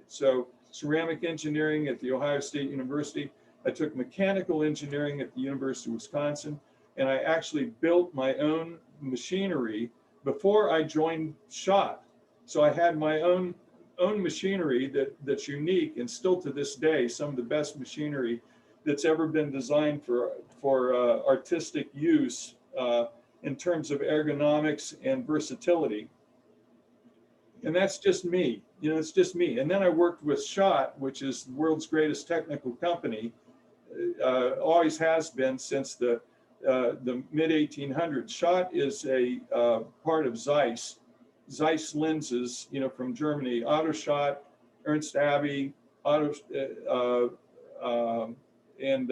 So ceramic engineering at The Ohio State University. I took mechanical engineering at the University of Wisconsin, and I actually built my own machinery before I joined SHOT. So I had my own machinery that's unique, and still to this day, some of the best machinery that's ever been designed for artistic use in terms of ergonomics and versatility. And that's just me, it's just me. And then I worked with SHOT, which is the world's greatest technical company, always has been since the mid-1800s. SHOT is a part of Zeiss lenses, from Germany. AutoShot, Ernst Abbe, and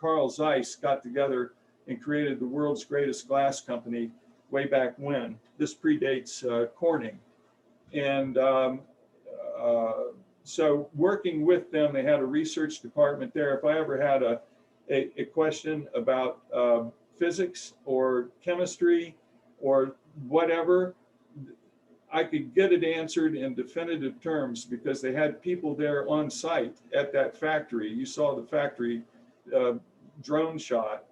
Carl Zeiss got together and created the world's greatest glass company way back when. This predates Corning. And so working with them, they had a research department there. If I ever had a question about physics or chemistry or whatever, I could get it answered in definitive terms because they had people there on site at that factory. You saw the factory drone shot.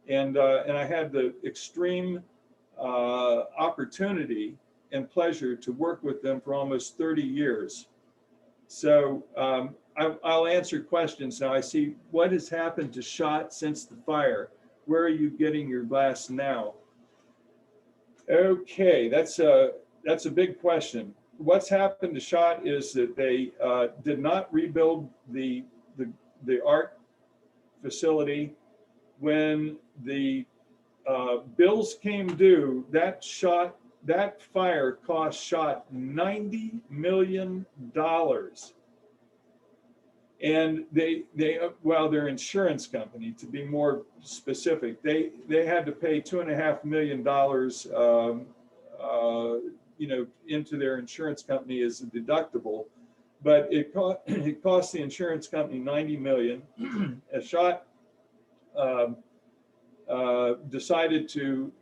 And I had the extreme opportunity and pleasure to work with them for almost 30 years. So I'll answer questions now. I see what has happened to Schott since the fire. Where are you getting your glass now? Okay, that's a big question. What's happened to Schott is that they did not rebuild the art facility. When the bills came due, that fire cost Schott $90 million. And their insurance company, to be more specific, they had to pay $2.5 million, into their insurance company as a deductible, but it cost the insurance company $90 million. As Schott decided to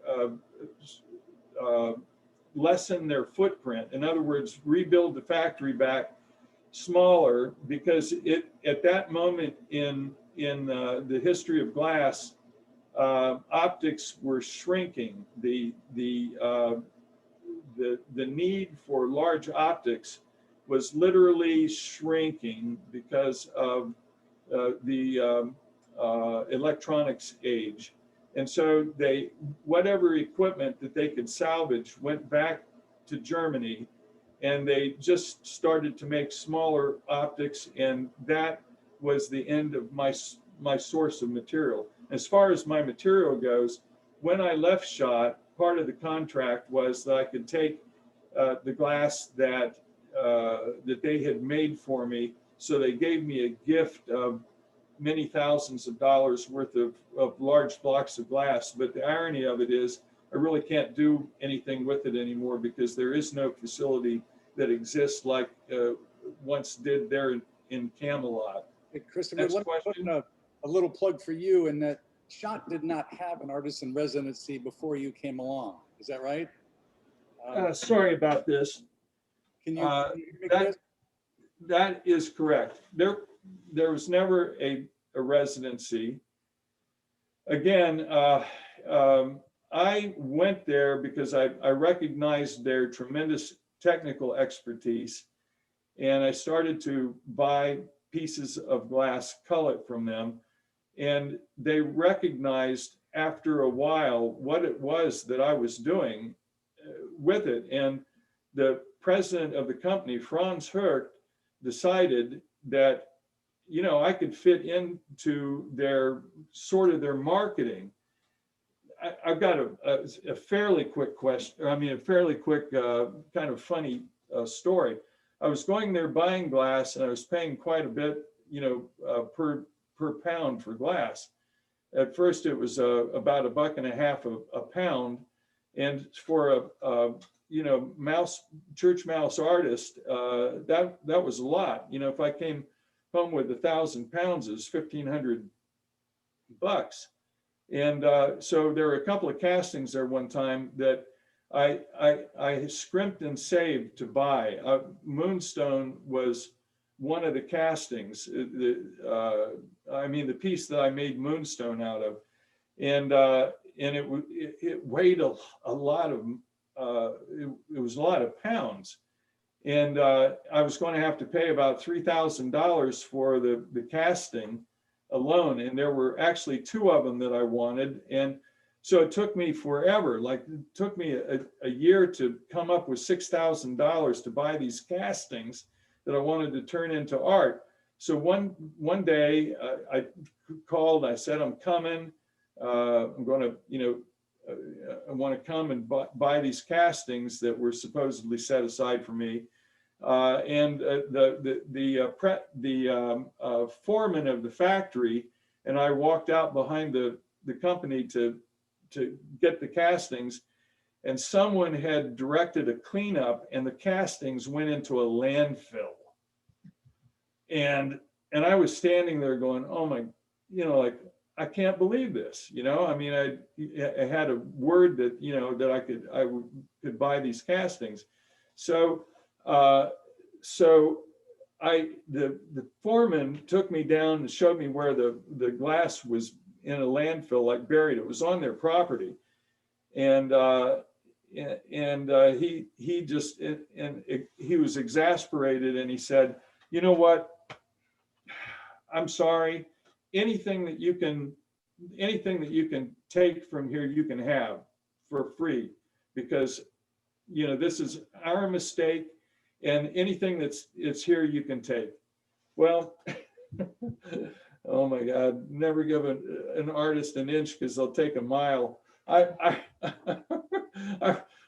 lessen their footprint, in other words, rebuild the factory back smaller, because at that moment in the history of glass, optics were shrinking. The need for large optics was literally shrinking because of the electronics age. And so whatever equipment that they could salvage went back to Germany, and they just started to make smaller optics, and that was the end of my source of material. As far as my material goes, when I left Schott, part of the contract was that I could take the glass that they had made for me. So they gave me a gift of many thousands of dollars worth of large blocks of glass. But the irony of it is, I really can't do anything with it anymore, because there is no facility that exists like once did there in Camelot. Hey, Christopher, Next let me put in a little plug for you, in that Schott did not have an artist in residency before you came along. Is that right? Sorry about this. Can you make that, that is correct. There was never a residency. Again, I went there because I recognized their tremendous technical expertise, and I started to buy pieces of glass cullet from them, and they recognized after a while what it was that I was doing with it. And the president of the company, Franz Herk, decided that, I could fit into their marketing. I've got a fairly quick question. A fairly quick kind of funny story. I was going there buying glass, and I was paying quite a bit, per pound for glass. At first, it was about $1.50 a pound, and for a church mouse artist, that was a lot. If I came home with 1,000 pounds, it was $1,500. And so there were a couple of castings there one time that I scrimped and saved to buy. Moonstone was one of the castings, the piece that I made Moonstone out of. And it weighed a lot of, it was a lot of pounds. And I was going to have to pay about $3,000 for the casting alone, and there were actually 2 of them that I wanted. And so it took me forever, like it took me a year to come up with $6,000 to buy these castings that I wanted to turn into art. So one day I called, I said, I'm coming, I'm going to, I want to come and buy these castings that were supposedly set aside for me. And the foreman of the factory and I walked out behind the company to get the castings, and someone had directed a cleanup, and the castings went into a landfill. And I was standing there going, oh my, I can't believe this. I had a word that that I could buy these castings. So the foreman took me down and showed me where the glass was in a landfill, like buried. It was on their property. And he just, he was exasperated, and he said, you know what, I'm sorry, anything that you can take from here, you can have for free, because, you know, this is our mistake, and anything it's here, you can take. Well, oh my God, never give an artist an inch because they'll take a mile. I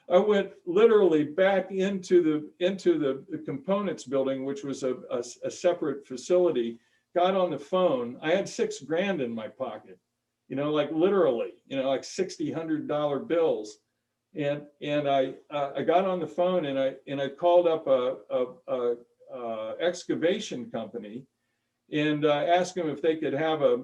went literally back into the components building, which was a separate facility, got on the phone. I had $6 grand in my pocket, you know, like literally, you know, like $60, $100 bills. And I got on the phone, and I called up a excavation company, and asked them if they could have a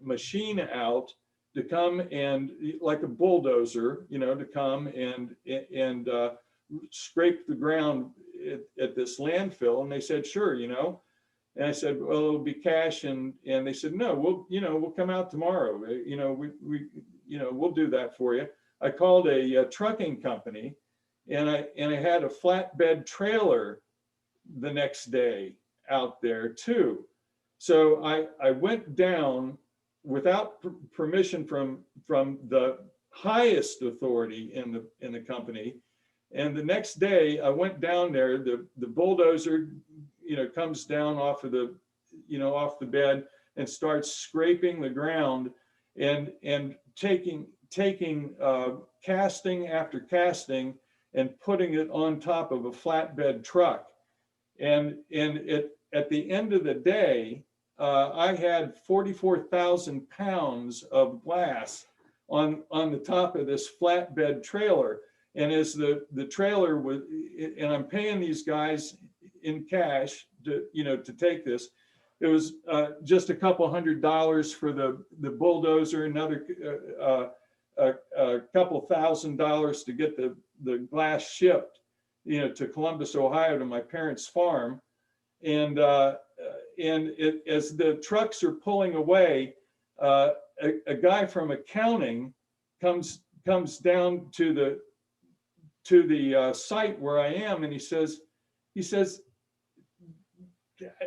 machine out to come, and like a bulldozer, you know, to come and scrape the ground at this landfill. And they said, sure, you know. And I said, well, it'll be cash. And they said, no, we'll come out tomorrow. You know, we'll do that for you. I called a trucking company, and I had a flatbed trailer the next day out there too. So I went down without permission from the highest authority in the company. And the next day I went down there, the bulldozer, you know, comes down off of the, you know, off the bed and starts scraping the ground and taking casting after casting and putting it on top of a flatbed truck. And at the end of the day, I had 44,000 pounds of glass on the top of this flatbed trailer. And as the trailer was, and I'm paying these guys in cash to, you know, to take this, it was just a couple $100 for the bulldozer, another a couple $1,000 to get the glass shipped, you know, to Columbus, Ohio, to my parents' farm. And as the trucks are pulling away, a guy from accounting comes down to the site where I am, and he says,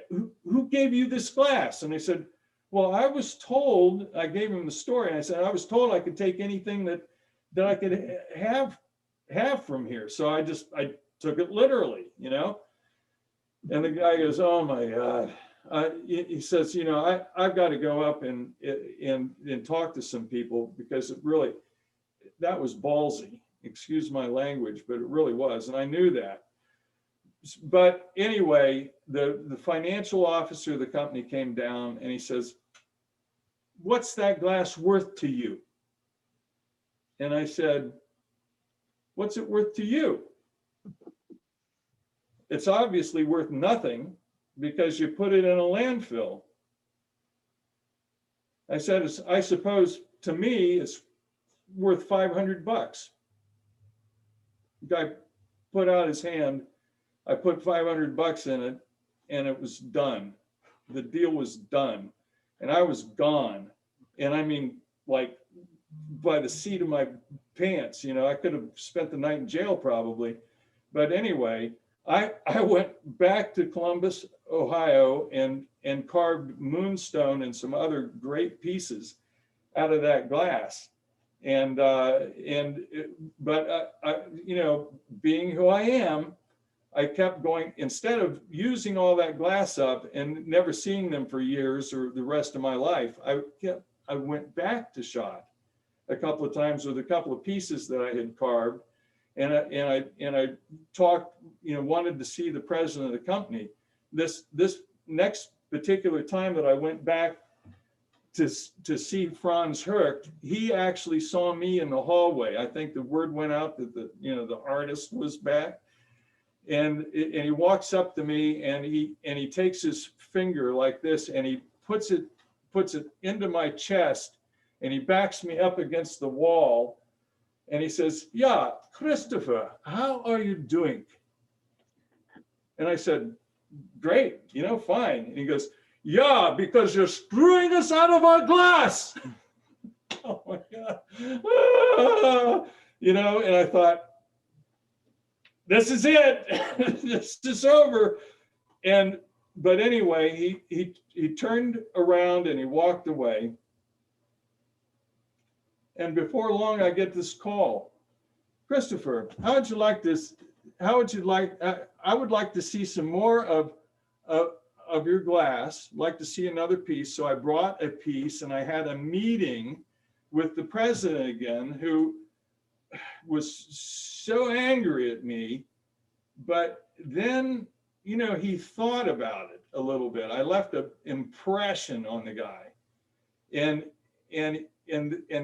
who gave you this glass? And I said, well, I was told, I gave him the story, and I said, I was told I could take anything that I could have from here. So I took it literally, you know. And the guy goes, oh my God. He says, you know, I've got to go up and talk to some people, because it really, that was ballsy. Excuse my language, but it really was. And I knew that. But anyway, the financial officer of the company came down, and he says, what's that glass worth to you? And I said, what's it worth to you? It's obviously worth nothing, because you put it in a landfill. I said, I suppose to me it's worth $500. The guy put out his hand. I put $500 in it, and it was done. The deal was done, and I was gone. And I mean, like, by the seat of my pants, you know, I could have spent the night in jail probably. But anyway, I went back to Columbus, Ohio, and carved moonstone and some other great pieces out of that glass. But you know, being who I am, I kept going. Instead of using all that glass up and never seeing them for years or the rest of my life, I went back to shot a couple of times with a couple of pieces that I had carved. And I talked, you know, wanted to see the president of the company. This next particular time that I went back to see Franz Herk, he actually saw me in the hallway. I think the word went out that the artist was back, and he walks up to me, and he takes his finger like this, and he puts it into my chest, and he backs me up against the wall. And he says, yeah, Christopher, how are you doing? And I said, great, you know, fine. And he goes, Yeah, because you're screwing us out of our glass. Oh my God. Ah, you know, and I thought, this is it. This is over. But anyway, he turned around and he walked away. And before long, I get this call. Christopher, how would you like this? How would you like, I would like to see some more of your glass, like to see another piece. So I brought a piece and I had a meeting with the president again, who was so angry at me. But then, you know, he thought about it a little bit. I left an impression on the guy. And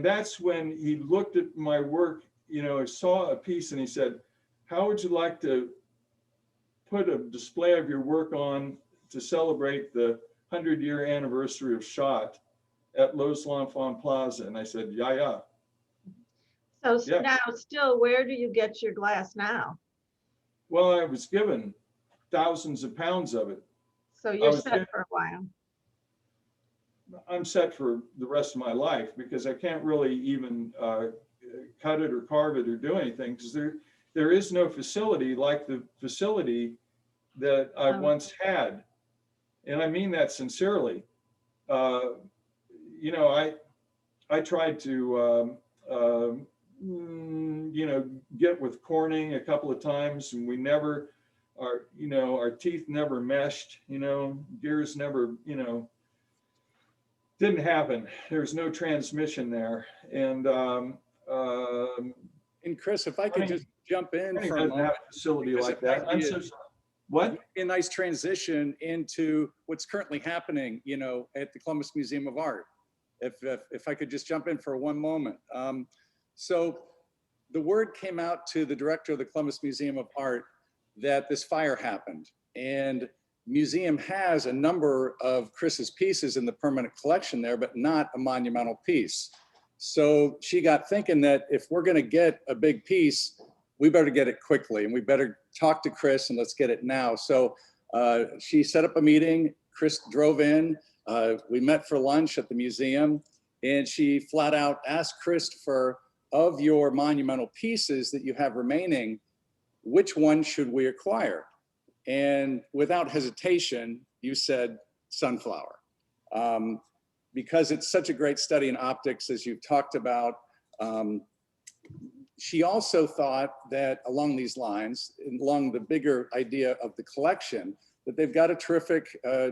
that's when he looked at my work, you know, saw a piece and he said, how would you like to put a display of your work on to celebrate the 100-year anniversary of SHOT at Los L'Enfant Plaza? And I said, yeah. So Yeah. now still, where do you get your glass now? Well, I was given thousands of pounds of it. So you're was set given- for a while. I'm set for the rest of my life because I can't really even cut it or carve it or do anything because there is no facility like the facility that I once had. And I mean that sincerely. You know, I tried to, you know, get with Corning a couple of times and we never, our teeth never meshed, you know, gears never, you know, didn't happen. There's no transmission there. And Chris, if I could just jump in Corning for a doesn't have moment. a facility because like it might that. I'm be so sorry. What? a nice transition into what's currently happening, you know, at the Columbus Museum of Art. If I could just jump in for one moment. So the word came out to the director of the Columbus Museum of Art that this fire happened, and museum has a number of Chris's pieces in the permanent collection there, but not a monumental piece. So she got thinking that if we're going to get a big piece, we better get it quickly and we better talk to Chris and let's get it now. So she set up a meeting. Chris drove in. We met for lunch at the museum and she flat out asked Christopher, of your monumental pieces that you have remaining, which one should we acquire? And without hesitation, you said sunflower. Because it's such a great study in optics, as you've talked about. She also thought that along these lines, along the bigger idea of the collection, that they've got a terrific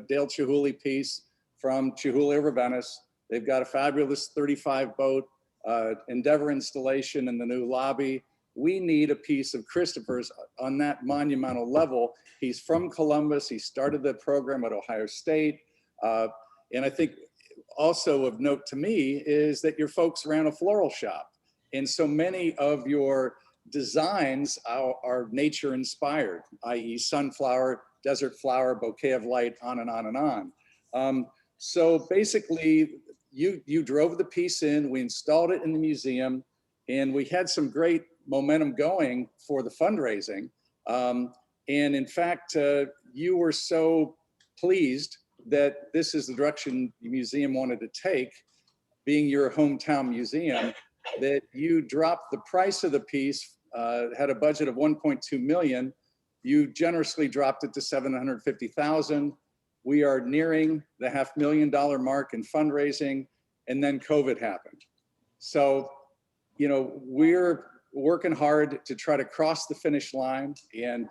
Dale Chihuly piece from Chihuly over Venice. They've got a fabulous 35 boat Endeavor installation in the new lobby. We need a piece of Christopher's on that monumental level. He's from Columbus. He started the program at Ohio State. And I think also of note to me is that your folks ran a floral shop. And so many of your designs are nature inspired, i.e. sunflower, desert flower, bouquet of light, on and on and on. So basically, you drove the piece in, we installed it in the museum, and we had some great momentum going for the fundraising. And in fact, you were so pleased that this is the direction the museum wanted to take, being your hometown museum, that you dropped the price of the piece, had a budget of 1.2 million. You generously dropped it to 750,000. We are nearing the $500,000 mark in fundraising, and then COVID happened. So, you know, we're working hard to try to cross the finish line. And,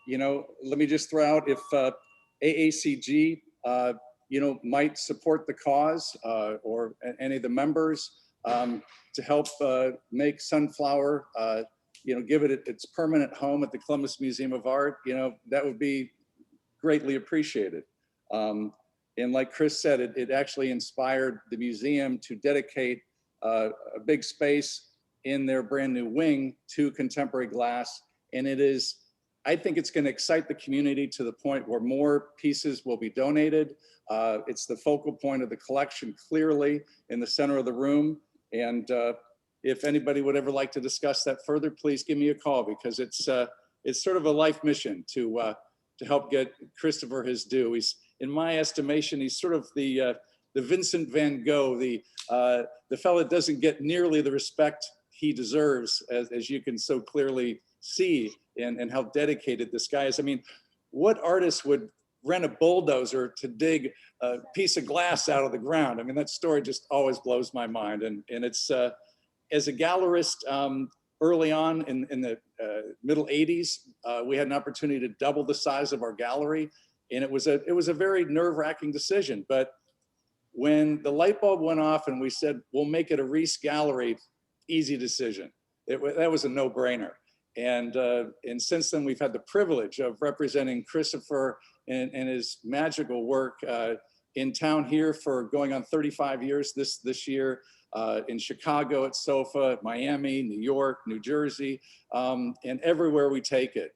you know, let me just throw out if AACG, you know, might support the cause or any of the members to help make sunflower, you know, give it its permanent home at the Columbus Museum of Art, you know, that would be greatly appreciated. And like Chris said, it actually inspired the museum to dedicate a big space in their brand new wing to contemporary glass. And it is, I think it's going to excite the community to the point where more pieces will be donated. It's the focal point of the collection, clearly in the center of the room. And if anybody would ever like to discuss that further, please give me a call, because it's sort of a life mission to help get Christopher his due. in my estimation, he's sort of the Vincent van Gogh, the fellow that doesn't get nearly the respect he deserves, as you can so clearly see, and how dedicated this guy is. I mean, what artist would rent a bulldozer to dig a piece of glass out of the ground? I mean, that story just always blows my mind. And it's, as a gallerist, early on in the middle 80s, we had an opportunity to double the size of our gallery. And it was a very nerve-wracking decision. But when the light bulb went off and we said, we'll make it a Ries gallery, easy decision. That was a no-brainer. And since then, we've had the privilege of representing Christopher and his magical work in town here for going on 35 years this year, in Chicago at SOFA, Miami, New York, New Jersey, and everywhere we take it.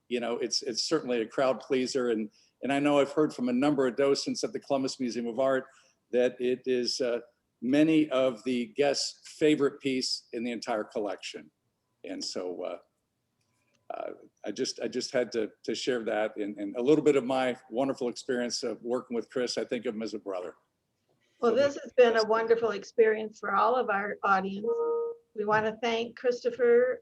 You know, it's certainly a crowd pleaser. And I know I've heard from a number of docents at the Columbus Museum of Art that it is many of the guests' favorite piece in the entire collection. And so I just had to share that, and a little bit of my wonderful experience of working with Chris. I think of him as a brother. Well, this has been a wonderful experience for all of our audience. We want to thank Christopher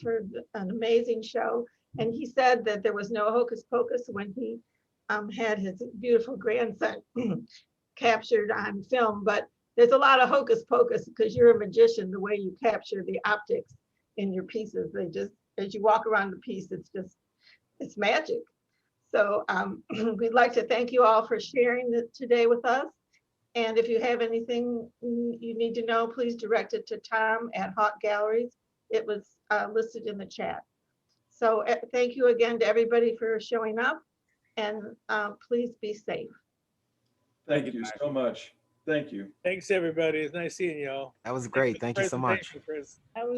for an amazing show. And he said that there was no hocus pocus when he had his beautiful grandson captured on film, but there's a lot of hocus pocus because you're a magician, the way you capture the optics in your pieces. They just, as you walk around the piece, it's magic. So we'd like to thank you all for sharing it today with us. And if you have anything you need to know, please direct it to Tom at Hawk Galleries. It was listed in the chat. So thank you again to everybody for showing up, and please be safe. Thank you so much. Thank you. Thanks, everybody. It's nice seeing you all. That was great. Thank you so much. Presentation, Chris. That was